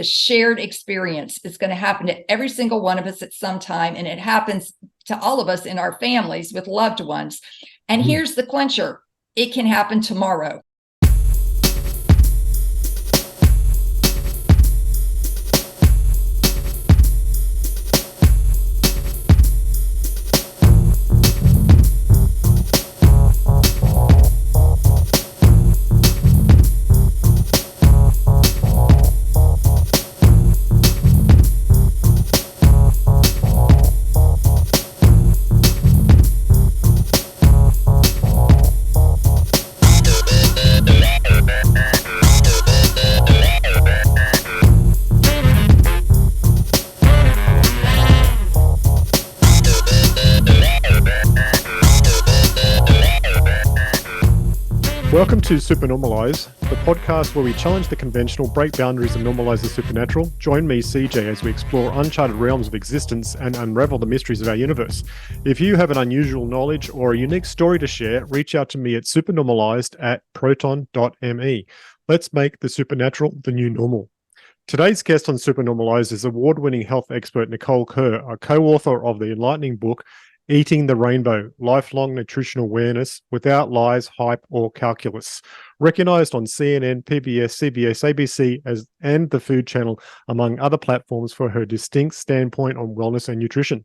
a shared experience. It's going to happen to every single one of us at some time, and it happens to all of us in our families with loved ones. And here's the clincher. It can happen tomorrow. Welcome to Supernormalized, the podcast where we challenge the conventional, break boundaries and normalize the supernatural. Join me, CJ, as we explore uncharted realms of existence and unravel the mysteries of our universe. If you have an unusual knowledge or a unique story to share, reach out to me at supernormalized@proton.me. Let's make the supernatural the new normal. Today's guest on Supernormalized is award-winning health expert Nicole Kerr, a co-author of the enlightening book, Eating the Rainbow, Lifelong Nutritional Wellness Without Lies, Hype, or Calculus. Recognized on CNN, PBS, CBS, ABC, and the Food Channel, among other platforms, for her distinct standpoint on wellness and nutrition.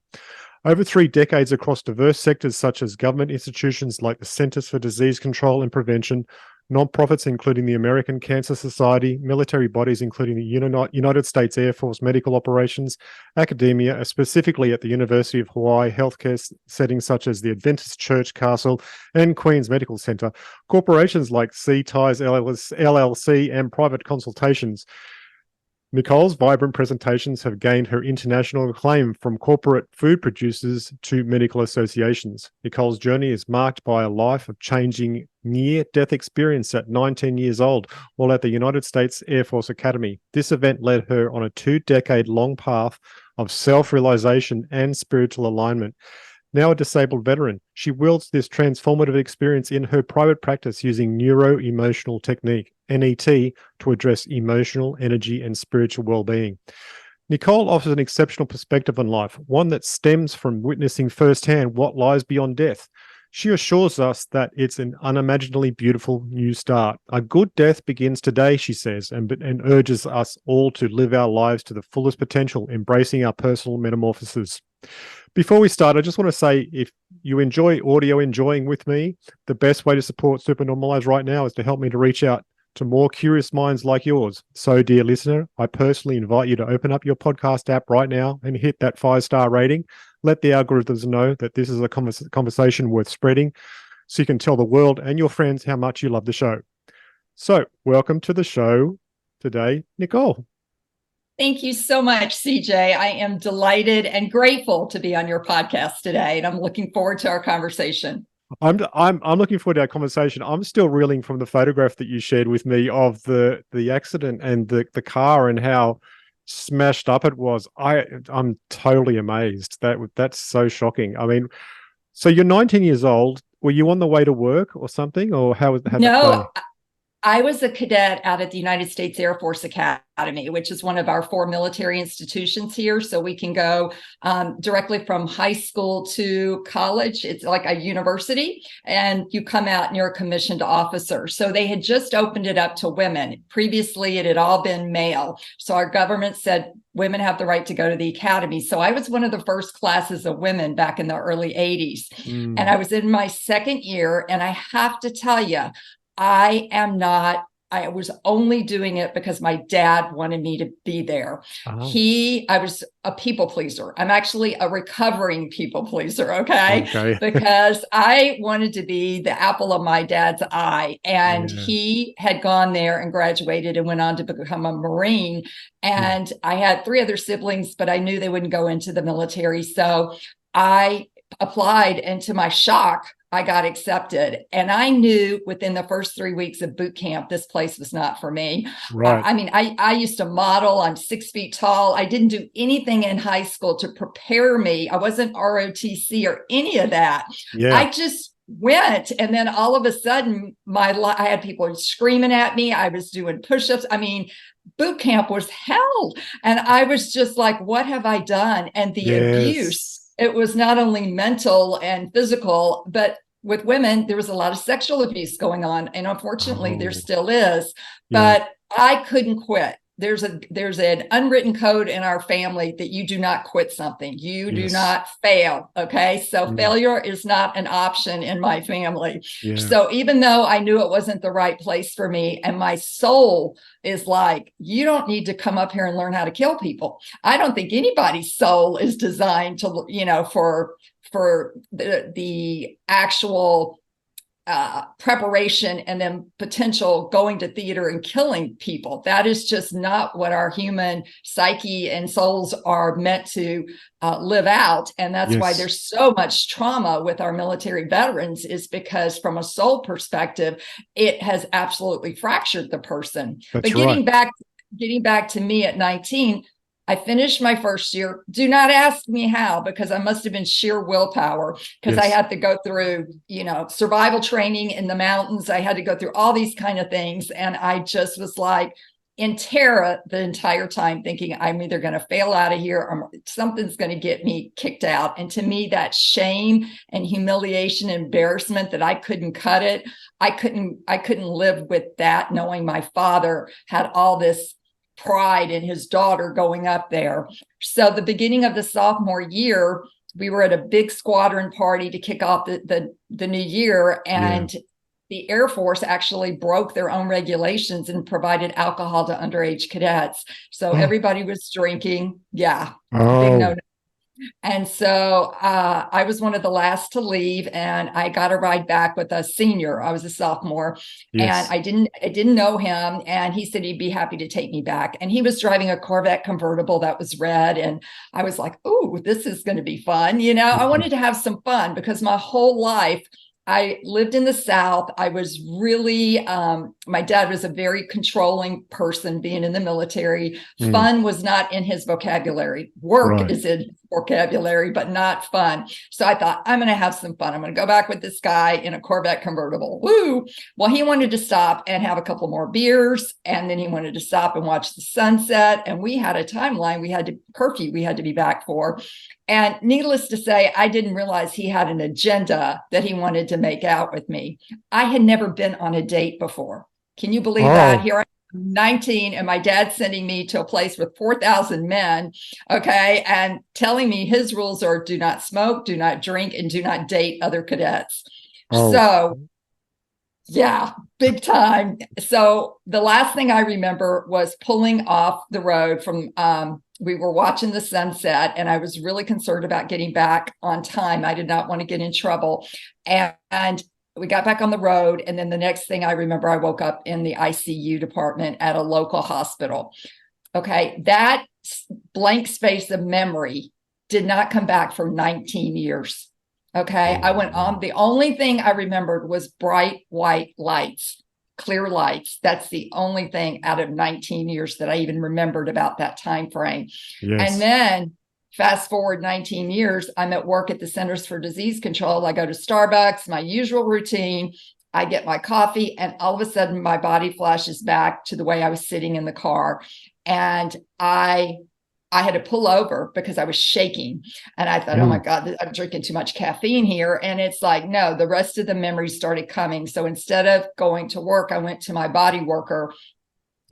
Over 3 decades across diverse sectors such as government institutions like the Centers for Disease Control and Prevention, nonprofits including the American Cancer Society, military bodies including the United States Air Force Medical Operations, academia, specifically at the University of Hawaii, healthcare settings such as the Adventist Church Castle and Queen's Medical Center, corporations like Sea Ties LLC, and private consultations. Nicole's vibrant presentations have gained her international acclaim from corporate food producers to medical associations. Nicole's journey is marked by a life of changing near-death experience at 19 years old while at the United States Air Force Academy. This event led her on a 2-decade-long path of self-realization and spiritual alignment. Now a disabled veteran, she wields this transformative experience in her private practice using neuro-emotional technique, NET, to address emotional, energy, and spiritual well-being. Nicole offers an exceptional perspective on life, one that stems from witnessing firsthand what lies beyond death. She assures us that it's an unimaginably beautiful new start. A good death begins today, she says, and urges us all to live our lives to the fullest potential, embracing our personal metamorphosis. Before we start, I just want to say, if you enjoy enjoying with me, the best way to support Supernormalized right now is to help me to reach out to more curious minds like yours. So, dear listener, I personally invite you to open up your podcast app right now and hit that 5-star rating. Let the algorithms know that this is a conversation worth spreading, so you can tell the world and your friends how much you love the show. So, welcome to the show today, Nicole. Thank you so much, CJ. I am delighted and grateful to be on your podcast today, and I'm looking forward to our conversation. I'm looking forward to our conversation. I'm still reeling from the photograph that you shared with me of the accident and the car and how smashed up it was. I'm totally amazed. That's so shocking. I mean, so you're 19 years old. Were you on the way to work or something, or how did that go? I was a cadet out at the United States Air Force Academy, which is one of our 4 military institutions here. So we can go directly from high school to college. It's like a university, and you come out and you're a commissioned officer. So they had just opened it up to women. Previously, it had all been male. So our government said women have the right to go to the academy. So I was one of the first classes of women back in the early 80s. And I was in my 2nd year. And I have to tell you, I was only doing it because my dad wanted me to be there. Oh. I was a people pleaser. I'm actually a recovering people pleaser, okay? Because I wanted to be the apple of my dad's eye. And he had gone there and graduated and went on to become a Marine. And I had 3 other siblings, but I knew they wouldn't go into the military. So I applied, and to my shock, I got accepted. And I knew within the first 3 weeks of boot camp, this place was not for me. Right. I used to model. I'm 6 feet tall. I didn't do anything in high school to prepare me. I wasn't ROTC or any of that. Yeah. I just went. And then all of a sudden, I had people screaming at me. I was doing push-ups. I mean, boot camp was hell. And I was just like, what have I done? And the abuse, Yes. it was not only mental and physical, but with women, there was a lot of sexual abuse going on. And unfortunately, there Oh, still is. yeah. But I couldn't quit. There's an unwritten code in our family that you do not quit something. You do Yes. not fail. Okay. So Mm, failure is not an option in my family. yeah. So even though I knew it wasn't the right place for me, and my soul is like, you don't need to come up here and learn how to kill people. I don't think anybody's soul is designed to, for the actual preparation and then potential going to theater and killing people. That is just not what our human psyche and souls are meant to live out. And that's why Yes. there's so much trauma with our military veterans, is because from a soul perspective, it has absolutely fractured the person. That's But right. getting back to me at 19, I finished my first year. Do not ask me how, because I must have been sheer willpower, because I Yes. had to go through, survival training in the mountains. I had to go through all these kind of things. And I just was like in terror the entire time, thinking I'm either going to fail out of here or something's going to get me kicked out. And to me, that shame and humiliation, embarrassment that I couldn't cut it. I couldn't live with that, knowing my father had all this pride in his daughter going up there. So the beginning of the sophomore year, we were at a big squadron party to kick off the new year, Yeah. and the Air Force actually broke their own regulations and provided alcohol to underage cadets. So everybody was drinking. Yeah, big no. Oh, And so I was one of the last to leave, and I got a ride back with a senior. I was a sophomore, and yes. I didn't know him. And he said he'd be happy to take me back. And he was driving a Corvette convertible that was red. And I was like, oh, this is going to be fun. I Mhm. wanted to have some fun, because my whole life I lived in the South. I was really, my dad was a very controlling person, being in the military. Mm, Fun was not in his vocabulary. Work right. is in his vocabulary, but not fun. So I thought, I'm going to have some fun. I'm going to go back with this guy in a Corvette convertible. Woo. Well, he wanted to stop and have a couple more beers. And then he wanted to stop and watch the sunset. And we had a timeline. Curfew we had to be back for. And needless to say, I didn't realize he had an agenda that he wanted to make out with me. I had never been on a date before. Can you believe that? Oh, Here I am, 19, and my dad's sending me to a place with 4,000 men, okay, and telling me his rules are do not smoke, do not drink, and do not date other cadets. oh, So yeah, big time. So the last thing I remember was pulling off the road from, we were watching the sunset, and I was really concerned about getting back on time. I did not want to get in trouble. And we got back on the road. And then the next thing I remember, I woke up in the ICU department at a local hospital. Okay. That blank space of memory did not come back for 19 years. Okay. I oh, went on. wow. The only thing I remembered was bright white lights, clear lights. That's the only thing out of 19 years that I even remembered about that time frame. And Yes. then fast forward 19 years, I'm at work at the Centers for Disease Control. I go to Starbucks, my usual routine. I get my coffee, and all of a sudden my body flashes back to the way I was sitting in the car. And I had to pull over because I was shaking. And I thought, oh my Mm, God, I'm drinking too much caffeine here. And it's like, no, the rest of the memories started coming. So instead of going to work, I went to my body worker.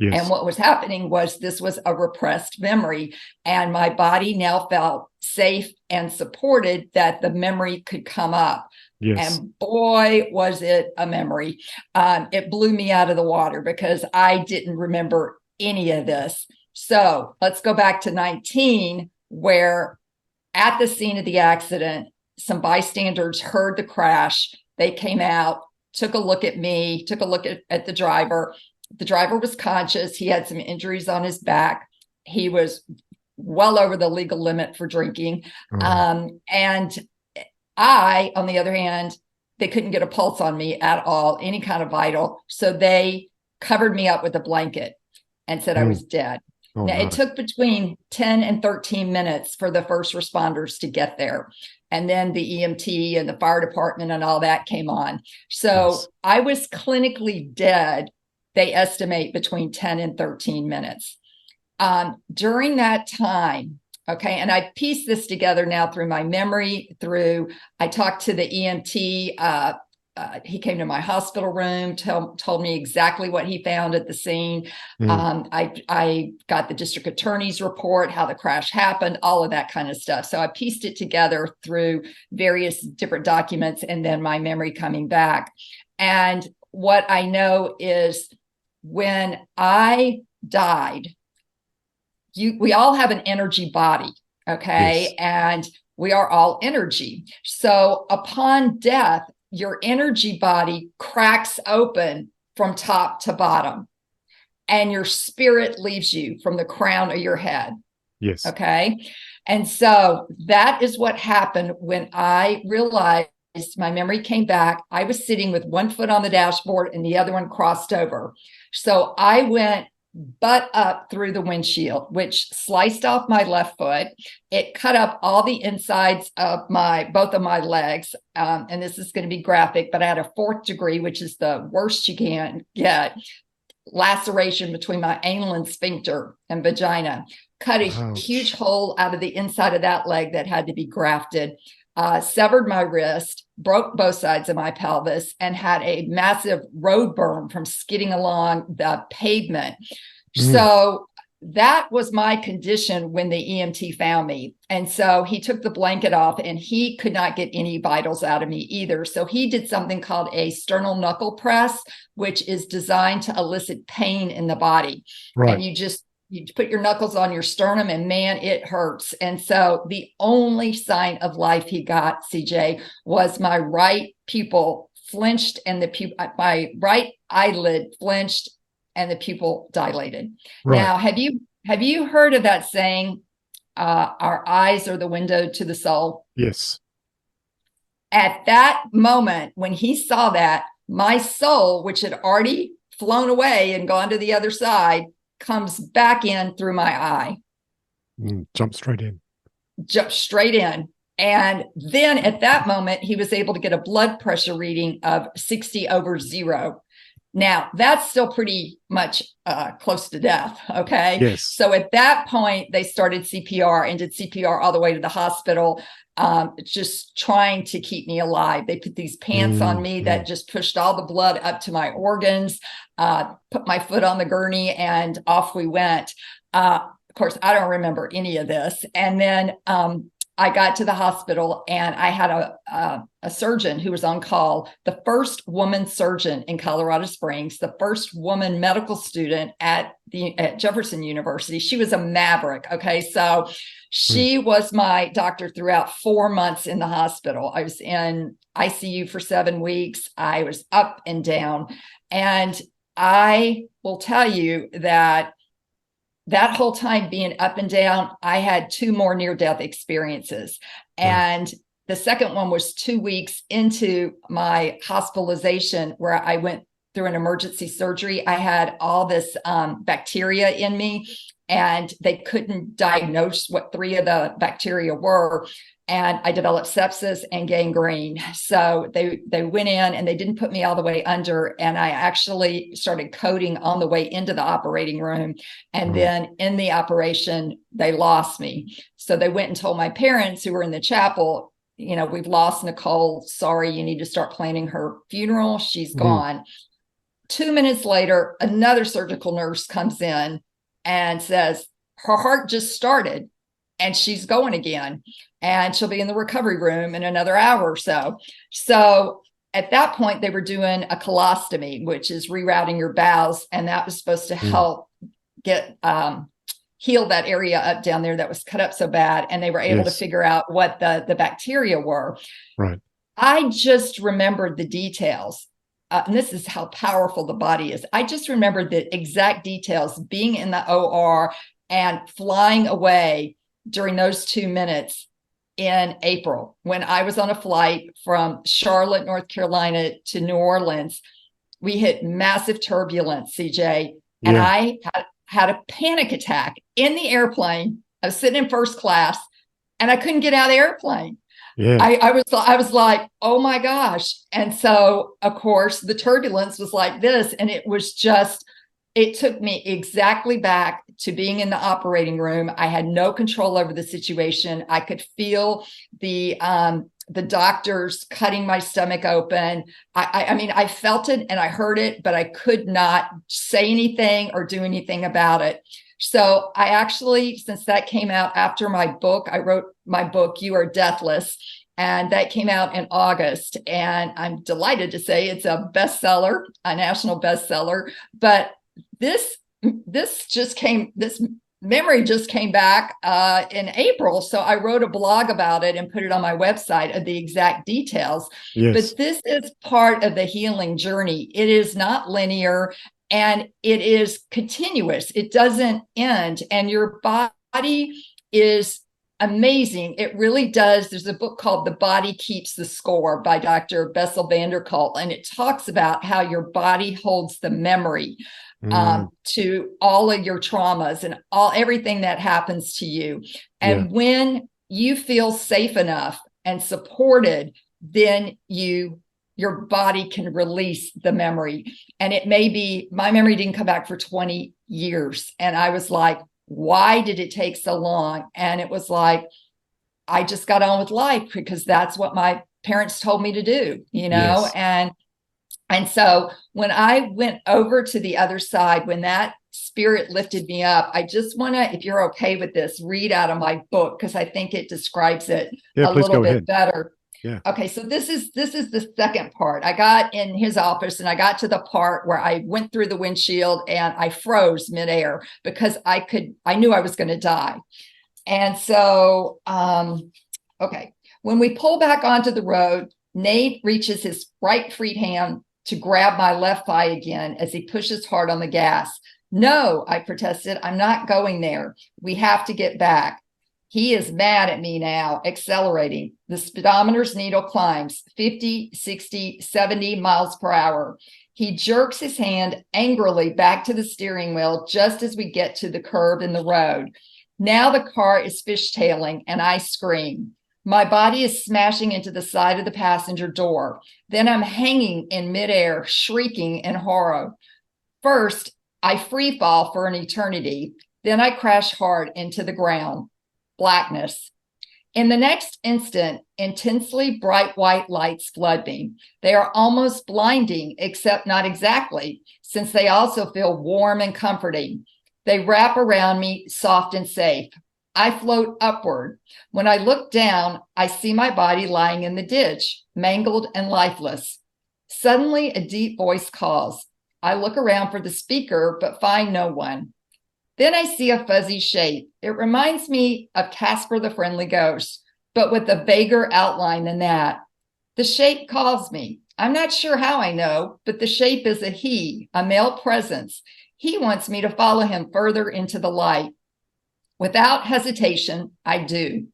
And yes. what was happening was this was a repressed memory. And my body now felt safe and supported that the memory could come up. Yes. And boy, was it a memory. It blew me out of the water because I didn't remember any of this. So let's go back to 19, where at the scene of the accident, some bystanders heard the crash. They came out, took a look at me, took a look at the driver. The driver was conscious. He had some injuries on his back. He was well over the legal limit for drinking. Oh, And I, on the other hand, they couldn't get a pulse on me at all, any kind of vital. So they covered me up with a blanket and said I mm, was dead. oh Now, no. it took between 10 and 13 minutes for the first responders to get there. And then the EMT and the fire department and all that came on. Yes. So I was clinically dead they estimate between 10 and 13 minutes. During that time, okay, and I pieced this together now through my memory, I talked to the EMT. He came to my hospital room, told me exactly what he found at the scene. I got the district attorney's report, how the crash happened, all of that kind of stuff. So I pieced it together through various different documents and then my memory coming back. And what I know is when I died, we all have an energy body, okay? Yes. And we are all energy. So upon death, your energy body cracks open from top to bottom, and your spirit leaves you from the crown of your head. Yes. Okay. And so that is what happened when I realized my memory came back. I was sitting with one foot on the dashboard and the other one crossed over. So I went butt up through the windshield, which sliced off my left foot. It cut up all the insides of both of my legs. And this is going to be graphic, but I had a 4th degree, which is the worst you can get, laceration between my anal and sphincter and vagina. Cut a huge hole out of the inside of that leg that had to be grafted. Severed my wrist, broke both sides of my pelvis, and had a massive road burn from skidding along the pavement. So that was my condition when the EMT found me. And so he took the blanket off and he could not get any vitals out of me either. So he did something called a sternal knuckle press, which is designed to elicit pain in the body. Right. And you put your knuckles on your sternum and man, it hurts. And so the only sign of life he got, CJ, was my right pupil flinched and my right eyelid flinched and the pupil dilated. Right. Now, have you heard of that saying, our eyes are the window to the soul? Yes. At that moment, when he saw that, my soul, which had already flown away and gone to the other side, comes back in through my eye. Jump straight in. And then at that moment, he was able to get a blood pressure reading of 60/0. Now, that's still pretty much close to death, okay? Yes. So at that point, they started CPR and did CPR all the way to the hospital, just trying to keep me alive. They put these pants on me that just pushed all the blood up to my organs, put my foot on the gurney, and off we went. Of course, I don't remember any of this. And then I got to the hospital and I had a surgeon who was on call, the first woman surgeon in Colorado Springs, the first woman medical student at Jefferson University. She was a maverick. Okay. So she was my doctor throughout 4 months in the hospital. I was in ICU for 7 weeks. I was up and down. And I will tell you that whole time being up and down, I had 2 more near-death experiences. And the second one was 2 weeks into my hospitalization, where I went through an emergency surgery. I had all this bacteria in me, and they couldn't diagnose what 3 of the bacteria were. And I developed sepsis and gangrene. So they went in and they didn't put me all the way under. And I actually started coding on the way into the operating room. And then in the operation, they lost me. So they went and told my parents, who were in the chapel, we've lost Nicole. Sorry, you need to start planning her funeral. She's gone. 2 minutes later, another surgical nurse comes in and says, her heart just started and she's going again. And she'll be in the recovery room in another hour or so. So at that point, they were doing a colostomy, which is rerouting your bowels. And that was supposed to help heal that area up down there that was cut up so bad. And they were able to figure out what the bacteria were. Right. I just remembered the details. And this is how powerful the body is. I just remembered the exact details, being in the OR and flying away during those 2 minutes in April, when I was on a flight from Charlotte, North Carolina to New Orleans. We hit massive turbulence, CJ, and I had a panic attack in the airplane. I was sitting in first class and I couldn't get out of the airplane. Yeah. I was like, oh my gosh. And so, of course, the turbulence was like this, and it was just, it took me exactly back to being in the operating room. I had no control over the situation. I could feel the doctors cutting my stomach open. I mean, I felt it and I heard it, but I could not say anything or do anything about it. So I actually, since that came out after my book, I wrote my book, You Are Deathless, and that came out in August. And I'm delighted to say it's a bestseller, a national bestseller. But this memory just came back in April. So I wrote a blog about it and put it on my website of the exact details. Yes. But this is part of the healing journey. It is not linear and it is continuous. It doesn't end. And your body is amazing. It really does. There's a book called The Body Keeps the Score by Dr. Bessel van der Kolk, and it talks about how your body holds the memory to all of your traumas and everything that happens to you. And when you feel safe enough and supported, then your body can release the memory. And it may be, my memory didn't come back for 20 years. And I was like, why did it take so long? And it was like, I just got on with life because that's what my parents told me to do, And so when I went over to the other side, when that spirit lifted me up, I just want to, if you're okay with this, read out of my book because I think it describes it a little bit better. Yeah. Okay, so this is the second part. I got in his office and I got to the part where I went through the windshield and I froze midair because I knew I was going to die. And so, okay, when we pull back onto the road, Nate reaches his right free hand to grab my left thigh again as he pushes hard on the gas. No, I protested, I'm not going there. We have to get back. He is mad at me now, accelerating. The speedometer's needle climbs 50, 60, 70 miles per hour. He jerks his hand angrily back to the steering wheel just as we get to the curve in the road. Now the car is fishtailing and I scream. My body is smashing into the side of the passenger door. Then I'm hanging in midair, shrieking in horror. First, I free fall for an eternity. Then I crash hard into the ground. Blackness. In the next instant, intensely bright white lights flood me. They are almost blinding, except not exactly, since they also feel warm and comforting. They wrap around me, soft and safe. I float upward. When I look down, I see my body lying in the ditch, mangled and lifeless. Suddenly, a deep voice calls. I look around for the speaker, but find no one. Then I see a fuzzy shape. It reminds me of Casper the Friendly Ghost, but with a vaguer outline than that. The shape calls me. I'm not sure how I know, but the shape is a he, a male presence. He wants me to follow him further into the light. Without hesitation, I do.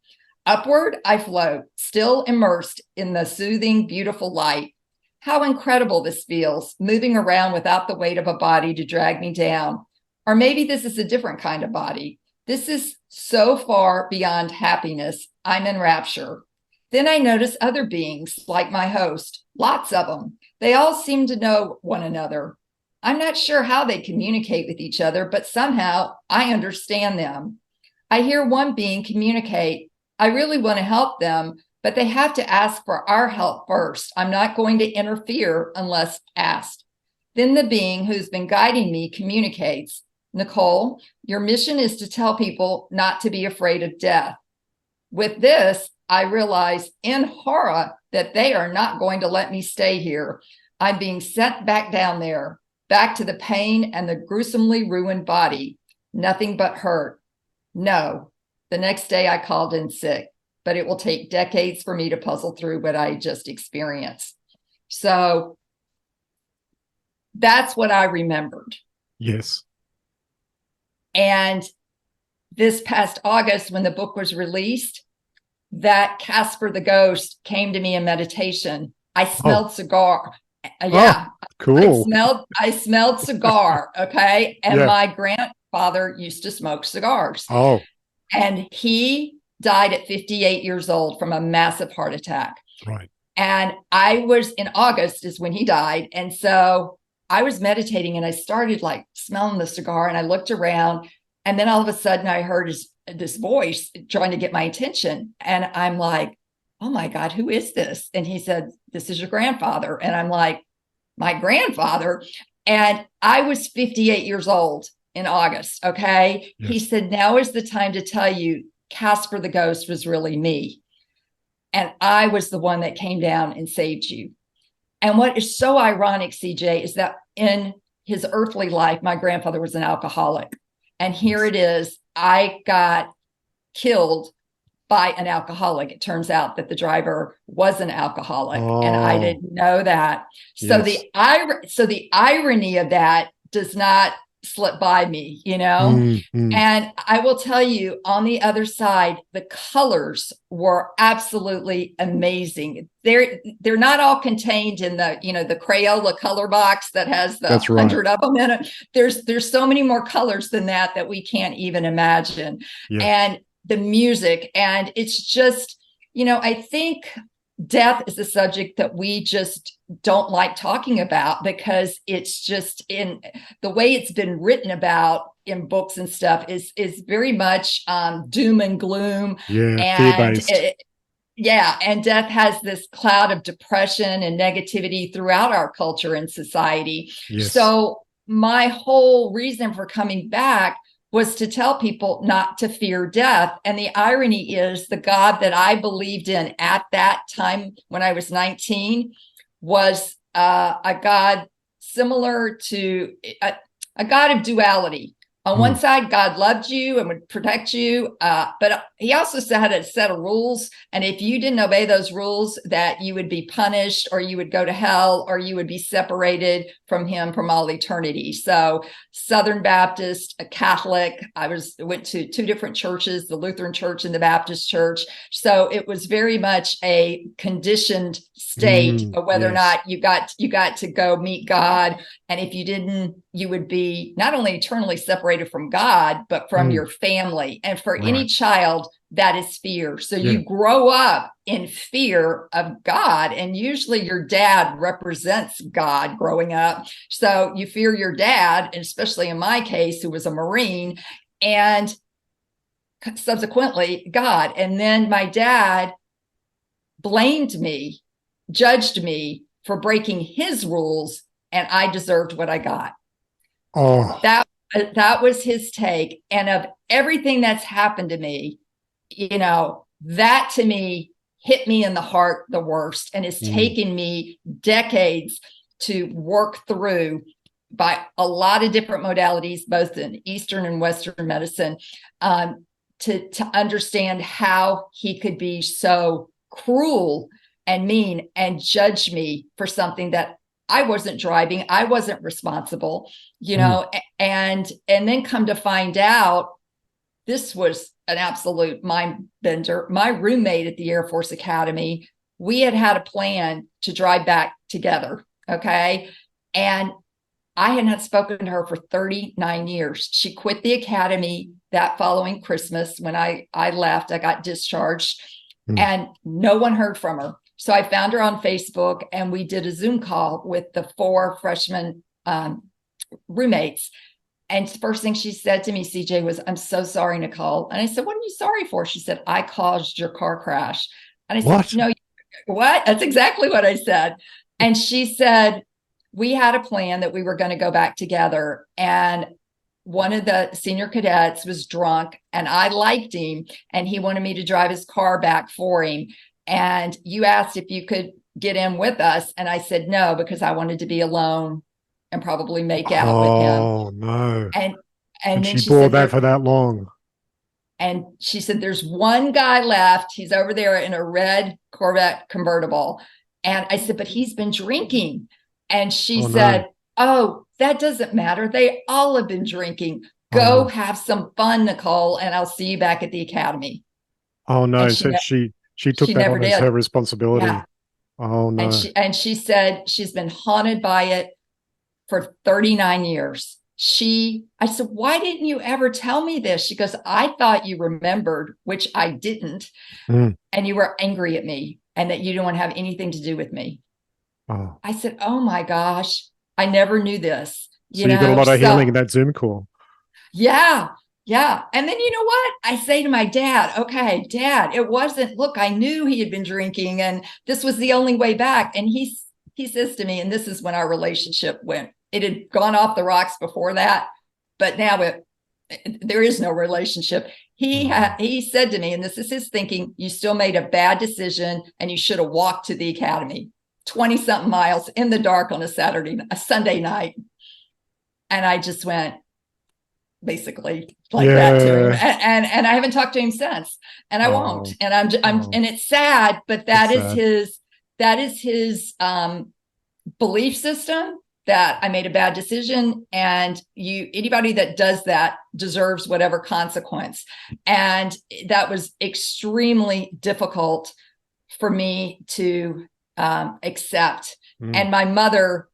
Upward, I float, still immersed in the soothing, beautiful light. How incredible this feels, moving around without the weight of a body to drag me down. Or maybe this is a different kind of body. This is so far beyond happiness, I'm in rapture. Then I notice other beings like my host, lots of them. They all seem to know one another. I'm not sure how they communicate with each other, but somehow I understand them. I hear one being communicate. I really want to help them, but they have to ask for our help first. I'm not going to interfere unless asked. Then the being who's been guiding me communicates. Nicole, your mission is to tell people not to be afraid of death. With this, I realize in horror that they are not going to let me stay here. I'm being sent back down there, back to the pain and the gruesomely ruined body. Nothing but hurt. No, the next day I called in sick, but it will take decades for me to puzzle through what I just experienced. So that's what I remembered. Yes. And this past August, when the book was released, that Casper the Ghost came to me in meditation. I smelled cigar. Yeah. Cool. I smelled cigar. Okay. And my grandfather used to smoke cigars. Oh. And he died at 58 years old from a massive heart attack. Right. And I was in August is when he died. And so I was meditating and I started like smelling the cigar and I looked around and then all of a sudden I heard this voice trying to get my attention. And I'm like, oh my God, who is this? And he said, this is your grandfather. And I'm like, my grandfather? And I was 58 years old in August. Okay. Yes. He said, now is the time to tell you Casper the ghost was really me. And I was the one that came down and saved you. And what is so ironic, CJ, is that in his earthly life, my grandfather was an alcoholic. And here it is, I got killed by an alcoholic. It turns out that the driver was an alcoholic, and I didn't know that. So the irony of that does not slip by me, And I will tell you, on the other side, the colors were absolutely amazing. They're not all contained in the the Crayola color box that has the 100 of them in it. There's so many more colors than that we can't even imagine. Yeah. And the music, and it's just, I think death is a subject that we just don't like talking about because it's just in the way it's been written about in books and stuff is very much doom and gloom. Yeah, and fear-based. And death has this cloud of depression and negativity throughout our culture and society. Yes. So my whole reason for coming back was to tell people not to fear death. And the irony is the God that I believed in at that time when I was 19 was a God similar to a God of duality. On one side, God loved you and would protect you, but he also had a set of rules. And if you didn't obey those rules, that you would be punished or you would go to hell or you would be separated from him from all eternity. So Southern Baptist, a Catholic, went to two different churches, the Lutheran Church and the Baptist Church. So it was very much a conditioned state of whether or not you got to go meet God. And if you didn't, you would be not only eternally separated from God, but from your family. And for any child, that is fear. So you grow up in fear of God, and usually your dad represents God growing up. So you fear your dad, and especially in my case, who was a Marine, and subsequently God. And then my dad blamed me, judged me for breaking his rules, and I deserved what I got. Oh, that was his take. And of everything that's happened to me, that to me hit me in the heart the worst, and it's taken me decades to work through by a lot of different modalities, both in Eastern and Western medicine, to understand how he could be so cruel and mean and judge me for something that I wasn't driving, I wasn't responsible, and then come to find out this was an absolute mind bender. My roommate at the Air Force Academy, we had a plan to drive back together. Okay. And I had not spoken to her for 39 years. She quit the academy that following Christmas. When I left, I got discharged and no one heard from her. So I found her on Facebook and we did a Zoom call with the 4 freshman roommates. And the first thing she said to me, CJ, was, "I'm so sorry, Nicole." And I said, "What are you sorry for?" She said, "I caused your car crash." And I said, "No, what?" That's exactly what I said. And she said, "We had a plan that we were going to go back together. And one of the senior cadets was drunk and I liked him and he wanted me to drive his car back for him. And you asked if you could get in with us. And I said no, because I wanted to be alone and probably make out with him." Oh, no. And then she bore that for that long. And she said, "There's one guy left. He's over there in a red Corvette convertible." And I said, "But he's been drinking." And she said, "No. Oh, that doesn't matter. They all have been drinking. Go have some fun, Nicole, and I'll see you back at the academy." Oh, no. So she took that on as her responsibility. Yeah. Oh, no. And she said she's been haunted by it for 39 years. I said, why didn't you ever tell me this? She goes, I thought you remembered, which I didn't. Mm. And you were angry at me and that you don't want to have anything to do with me. Oh. I said, oh my gosh, I never knew this. So you got a lot of healing in that Zoom call. Yeah. Yeah. And then you know what? I say to my dad, okay, Dad, it wasn't, look, I knew he had been drinking and this was the only way back. And he says to me, and this is when our relationship went, it had gone off the rocks before that, but now there is no relationship. He said to me, and this is his thinking, you still made a bad decision and you should have walked to the academy 20 something miles in the dark on a Sunday night. And I just went basically like that to him. And I haven't talked to him since, and I won't. And and it's sad, but that is his belief system, that I made a bad decision, and anybody that does that deserves whatever consequence. And that was extremely difficult for me to accept. And my mother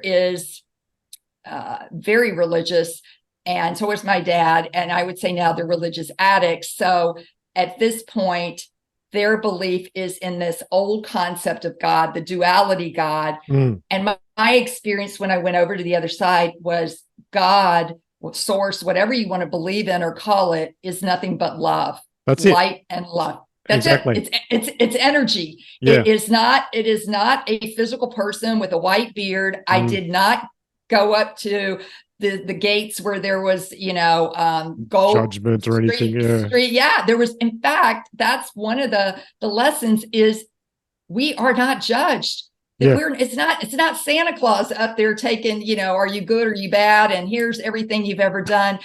is very religious, and so is my dad. And I would say now they're religious addicts. So at this point, their belief is in this old concept of God, the duality God. And my experience when I went over to the other side was God, source, whatever you want to believe in or call it, is nothing but love. That's light and love. That's exactly. It's energy. Yeah. It is not a physical person with a white beard. I did not go up to the gates where there was, gold judgment or anything. There was, in fact, that's one of the lessons is we are not judged. It's not Santa Claus up there taking, are you good or are you bad? And here's everything you've ever done.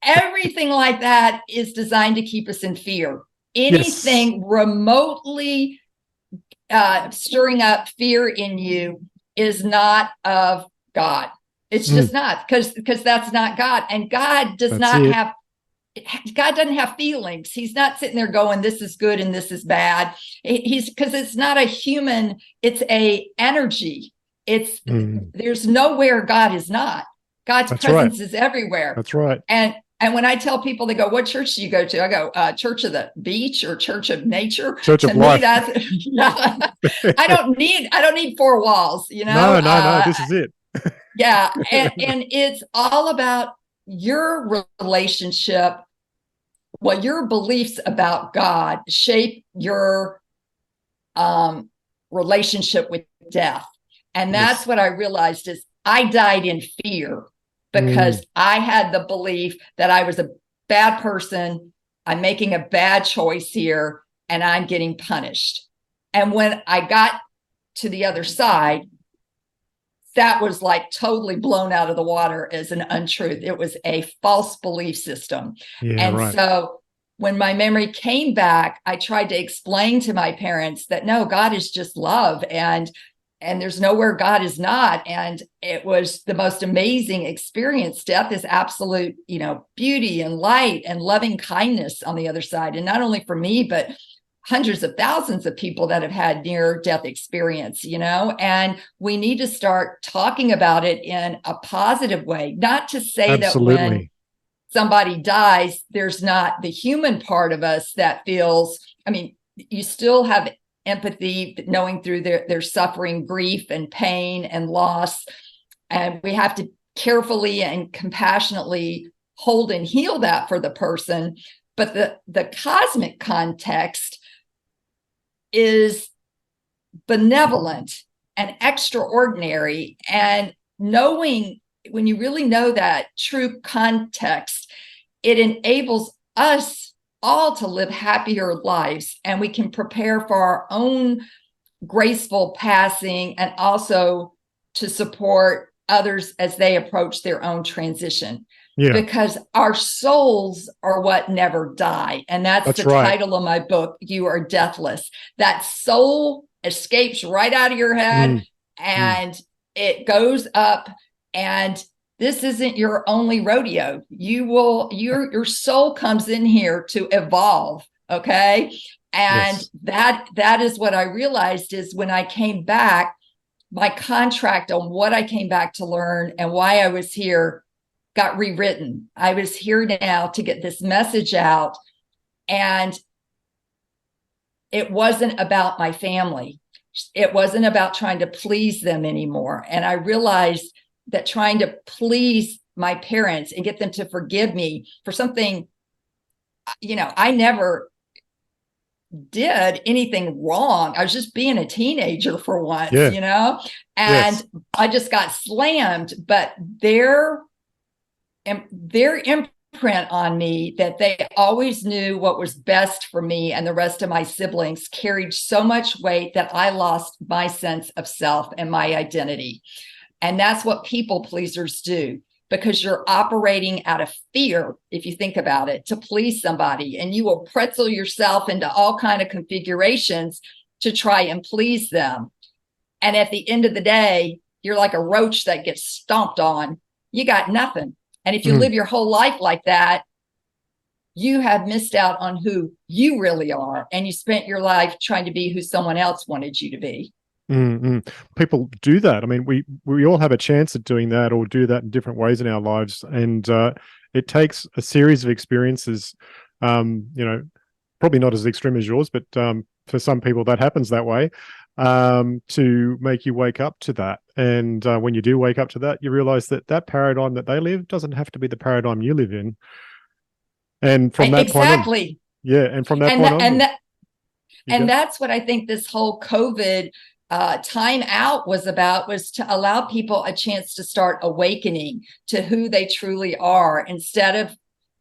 Everything like that is designed to keep us in fear. Anything remotely stirring up fear in you is not of God. It's just not, because that's not God. And God doesn't have feelings. He's not sitting there going, this is good and this is bad. Because it's not a human, it's a energy. There's nowhere God is not. God's presence is everywhere. That's right. And when I tell people, they go, what church do you go to? I go, Church of the Beach or Church of Nature. Church of Life. I don't need four walls, No, this is it. Yeah. And it's all about your relationship. Well, your beliefs about God shape your relationship with death. And that's what I realized is I died in fear because I had the belief that I was a bad person. I'm making a bad choice here and I'm getting punished. And when I got to the other side, that was like totally blown out of the water as an untruth. It was a false belief system. So when my memory came back, I tried to explain to my parents that no, God is just love. And there's nowhere God is not. And it was the most amazing experience. Death is absolute, beauty and light and loving kindness on the other side. And not only for me, but hundreds of thousands of people that have had near-death experience, and we need to start talking about it in a positive way, not to say that when somebody dies, there's not the human part of us that feels, you still have empathy, knowing through their suffering, grief and pain and loss. And we have to carefully and compassionately hold and heal that for the person. But the cosmic context is benevolent and extraordinary. And knowing, when you really know that true context, it enables us all to live happier lives, and we can prepare for our own graceful passing and also to support others as they approach their own transition. Because our souls are what never die. And that's the title of my book, You Are Deathless. That soul escapes right out of your head and it goes up, and this isn't your only rodeo. Your soul comes in here to evolve. Okay. And that is what I realized is when I came back, my contract on what I came back to learn and why I was here got rewritten. I was here now to get this message out, and it wasn't about my family. It wasn't about trying to please them anymore. And I realized that trying to please my parents and get them to forgive me for something, I never did anything wrong. I was just being a teenager for once, and Yes. I just got slammed. But their imprint on me, that they always knew what was best for me and the rest of my siblings, carried so much weight that I lost my sense of self and my identity. And that's what people pleasers do, because you're operating out of fear, if you think about it, to please somebody, and you will pretzel yourself into all kind of configurations to try and please them. And at the end of the day, you're like a roach that gets stomped on. You got nothing. And if you live your whole life like that, you have missed out on who you really are. And you spent your life trying to be who someone else wanted you to be. People do that. I mean, we all have a chance at doing that, or do that in different ways in our lives. And it takes a series of experiences, probably not as extreme as yours, but for some people that happens that way, to make you wake up to that. And when you do wake up to that, you realize that that paradigm that they live doesn't have to be the paradigm you live in. And from that point on, and from that point on, and that's what I think this whole COVID time out was about, was to allow people a chance to start awakening to who they truly are, instead of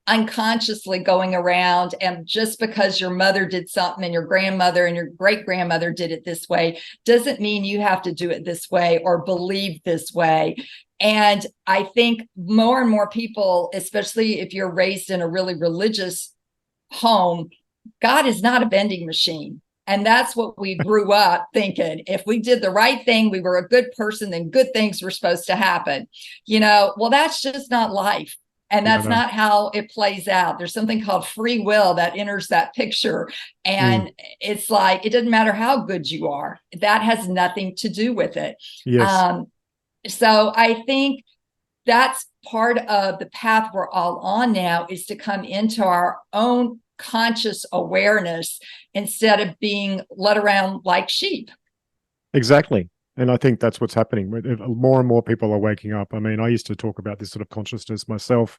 unconsciously going around, and just because your mother did something and your grandmother and your great grandmother did it this way doesn't mean you have to do it this way or believe this way. And I think more and more people, especially if you're raised in a really religious home, God is not a vending machine. And that's what we grew up thinking. If we did the right thing, we were a good person, then good things were supposed to happen. Well, that's just not life. And that's not how it plays out. There's something called free will that enters that picture. And it's like, it doesn't matter how good you are. That has nothing to do with it. Yes. So I think that's part of the path we're all on now, is to come into our own conscious awareness instead of being led around like sheep. Exactly. And I think that's what's happening. More and more people are waking up. I mean, I used to talk about this sort of consciousness myself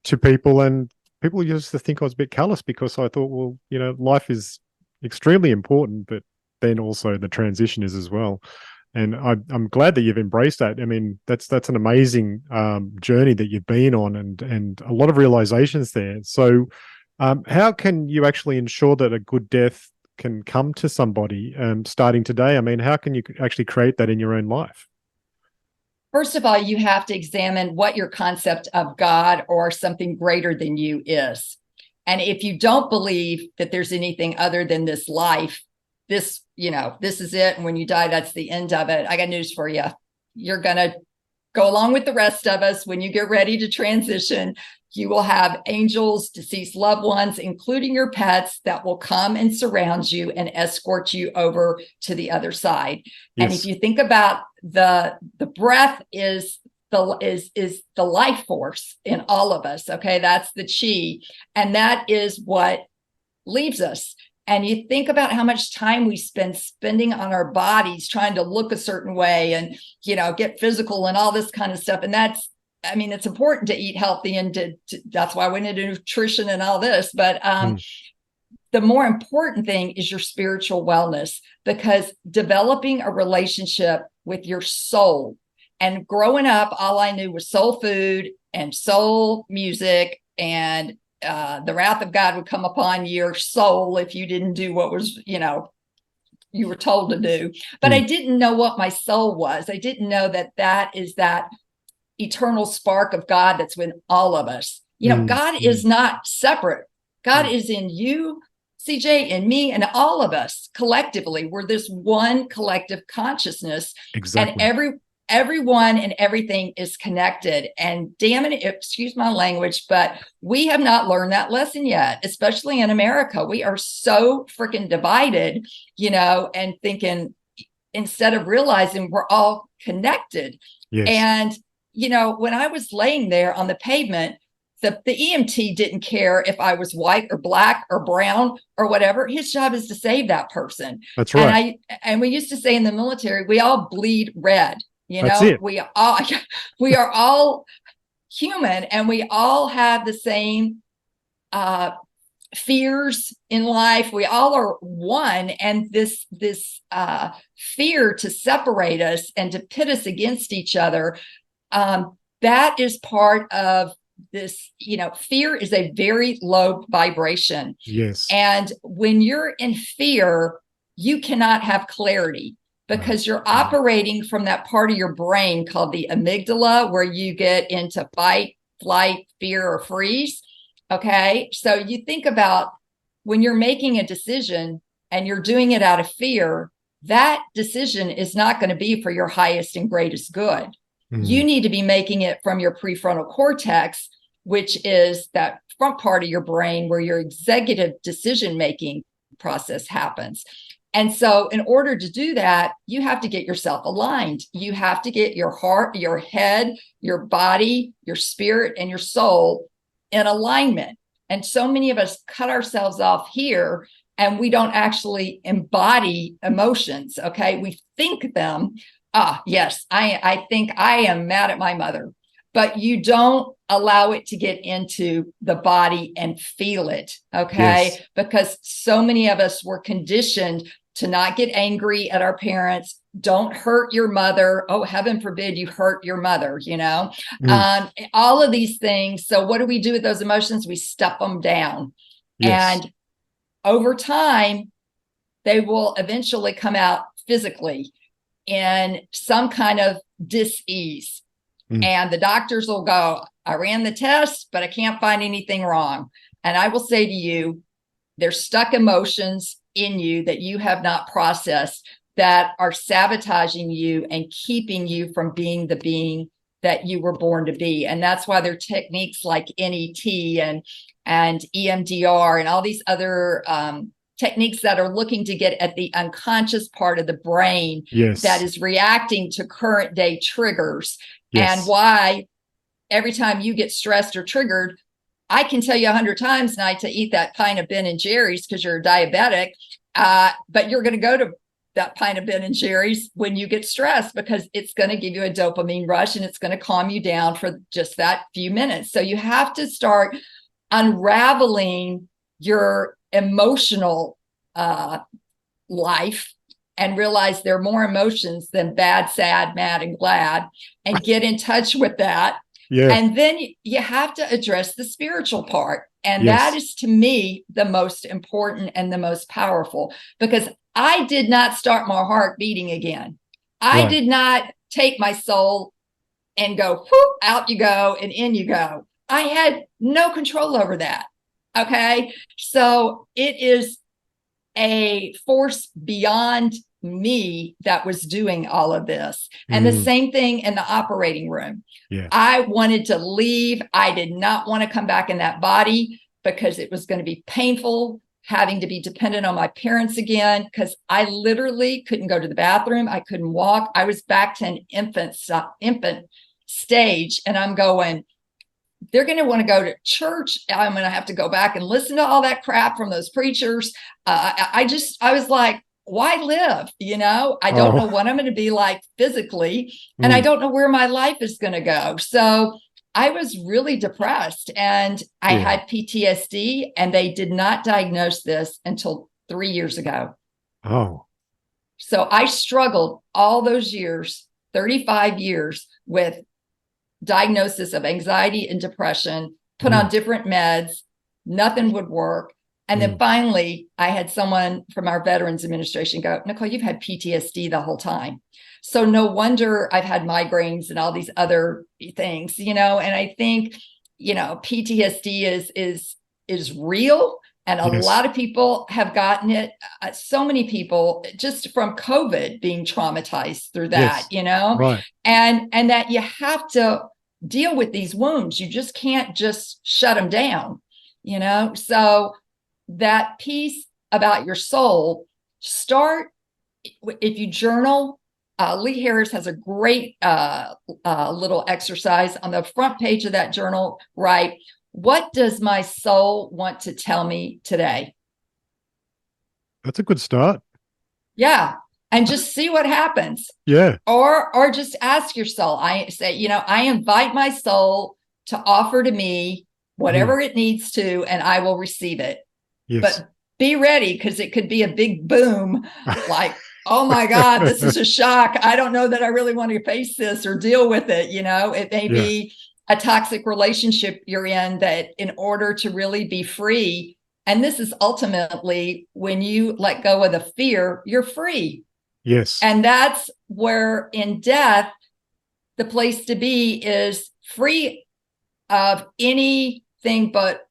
to people, and people used to think I was a bit callous, because I thought, well, life is extremely important, but then also the transition is as well. And I'm glad that you've embraced that. I mean, that's an amazing journey that you've been on, and a lot of realizations there. So how can you actually ensure that a good death can come to somebody starting today? I mean, how can you actually create that in your own life? First of all, you have to examine what your concept of God or something greater than you is. And if you don't believe that there's anything other than this life, this is it, and when you die, that's the end of it, I got news for you. You're going to go along with the rest of us. When you get ready to transition, you will have angels, deceased loved ones, including your pets, that will come and surround you and escort you over to the other side. Yes. And if you think about the breath is the life force in all of us. Okay, that's the chi, and that is what leaves us. And you think about how much time we spending on our bodies trying to look a certain way and get physical and all this kind of stuff. And it's important to eat healthy, and that's why I went into nutrition and all this. But the more important thing is your spiritual wellness, because developing a relationship with your soul. And growing up, all I knew was soul food and soul music, and the wrath of God would come upon your soul if you didn't do what was, you were told to do. But I didn't know what my soul was. I didn't know that is that eternal spark of God that's in all of us. God is not separate. God is in you, CJ, and me, and all of us collectively. We're this one collective consciousness. Exactly. And everyone and everything is connected. And damn it, excuse my language, but we have not learned that lesson yet, especially in America. We are so freaking divided, and thinking instead of realizing we're all connected. Yes. And, when I was laying there on the pavement, the EMT didn't care if I was white or black or brown or whatever. His job is to save that person. That's right. And we used to say in the military, we all bleed red. That's it. We are all human, and we all have the same fears in life. We all are one, and this fear to separate us and to pit us against each other, that is part of this. Fear is a very low vibration. Yes. And when you're in fear, you cannot have clarity, because you're operating from that part of your brain called the amygdala, where you get into fight, flight, fear, or freeze. Okay. So you think about when you're making a decision and you're doing it out of fear, that decision is not going to be for your highest and greatest good. You need to be making it from your prefrontal cortex, which is that front part of your brain where your executive decision-making process happens. And so in order to do that, you have to get yourself aligned. You have to get your heart, your head, your body, your spirit, and your soul in alignment. And so many of us cut ourselves off here, and we don't actually embody emotions. Okay. We think them. Yes, I think I am mad at my mother, but you don't allow it to get into the body and feel it. Okay. Yes. Because so many of us were conditioned to not get angry at our parents. Don't hurt your mother. Oh, heaven forbid you hurt your mother, all of these things. So what do we do with those emotions? We stuff them down. Yes. And over time, they will eventually come out physically in some kind of dis-ease. And the doctors will go, I ran the test, but I can't find anything wrong. And I will say to you, there's stuck emotions in you that you have not processed that are sabotaging you and keeping you from being the being that you were born to be. And that's why there are techniques like NET and EMDR and all these other techniques that are looking to get at the unconscious part of the brain that is reacting to current day triggers. And why every time you get stressed or triggered, I can tell you 100 times tonight to eat that pint of Ben and Jerry's because you're a diabetic, but you're going to go to that pint of Ben and Jerry's when you get stressed, because it's going to give you a dopamine rush and it's going to calm you down for just that few minutes. So you have to start unraveling your emotional life and realize there are more emotions than bad, sad, mad, and glad, and get in touch with that. Yeah. And then you have to address the spiritual part. And that is, to me, the most important and the most powerful, because I did not start my heart beating again. I did not take my soul and go, whoop, out you go and in you go. I had no control over that. Okay. So it is a force beyond me that was doing all of this. And the same thing in the operating room. Yes. I wanted to leave. I did not want to come back in that body because it was going to be painful having to be dependent on my parents again, because I literally couldn't go to the bathroom. I couldn't walk. I was back to an infant stage. And I'm going, they're going to want to go to church. I'm going to have to go back and listen to all that crap from those preachers. I was like, why live? I don't know what I'm going to be like physically, and I don't know where my life is going to go. So I was really depressed, and I had PTSD, and they did not diagnose this until 3 years ago. Oh. So I struggled all those years, 35 years, with diagnosis of anxiety and depression, put on different meds, nothing would work. And then finally, I had someone from our Veterans Administration go, Nicole, you've had PTSD the whole time. So no wonder I've had migraines and all these other things, and I think, PTSD is real. And a lot of people have gotten it. So many people just from COVID being traumatized through that, Right. and that you have to deal with these wounds. You just can't just shut them down, So that piece about your soul, start if you journal, Lee Harris has a great little exercise on the front page of that journal. Write, what does my soul want to tell me today? That's a good start. Yeah. And just see what happens. Yeah. Or just ask your soul. I say, I invite my soul to offer to me whatever it needs to, and I will receive it. Yes. But be ready, because it could be a big boom, like, oh my God, this is a shock. I don't know that I really want to face this or deal with it. It may be a toxic relationship you're in, that in order to really be free, and this is ultimately when you let go of the fear, you're free. Yes. And that's where in death, the place to be is free of anything but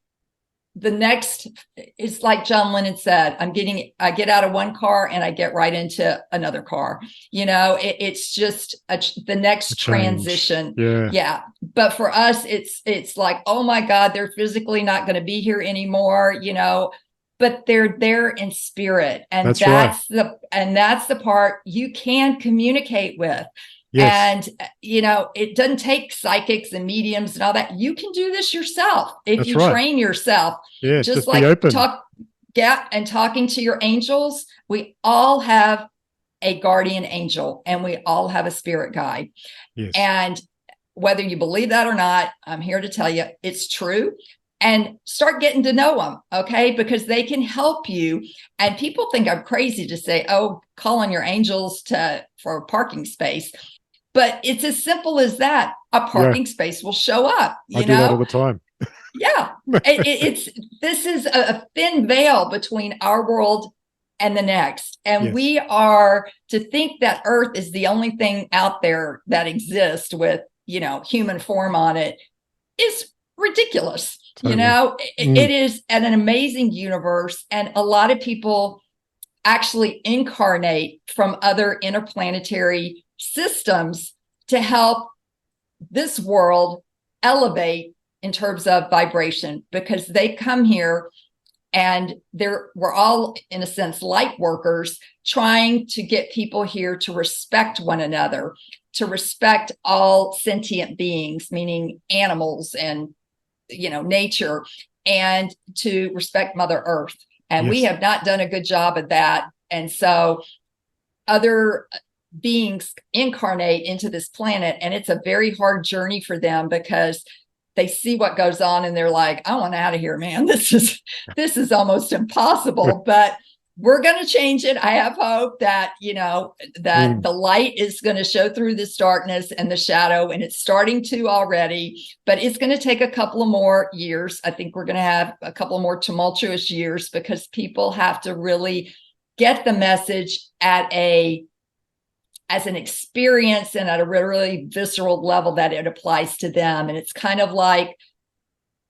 the next. It's like John Lennon said, I get out of one car and I get right into another car. It's just the next transition. Yeah. But for us, it's like, oh my God, they're physically not going to be here anymore, but they're there in spirit. And that's the part you can communicate with. Yes. And, it doesn't take psychics and mediums and all that. You can do this yourself if you train yourself. Yeah, just like be open. And talking to your angels. We all have a guardian angel, and we all have a spirit guide. Yes. And whether you believe that or not, I'm here to tell you it's true. And start getting to know them, okay? Because they can help you. And people think I'm crazy to say, oh, call on your angels for a parking space. But it's as simple as that. A parking space will show up. I do that all the time. Yeah. This is a thin veil between our world and the next. And we are to think that Earth is the only thing out there that exists with, human form on it is ridiculous. Totally. It is an amazing universe. And a lot of people actually incarnate from other interplanetary systems to help this world elevate in terms of vibration, because they come here and we're all, in a sense, light workers trying to get people here to respect one another, to respect all sentient beings, meaning animals and nature, and to respect Mother Earth. And we have not done a good job of that. And so other beings incarnate into this planet, and it's a very hard journey for them, because they see what goes on and they're like, I want out of here, man. This is almost impossible. But we're going to change it. I have hope that, that the light is going to show through this darkness and the shadow, and it's starting to already, but it's going to take a couple of more years. I think we're going to have a couple of more tumultuous years, because people have to really get the message as an experience and at a really visceral level that it applies to them. And it's kind of like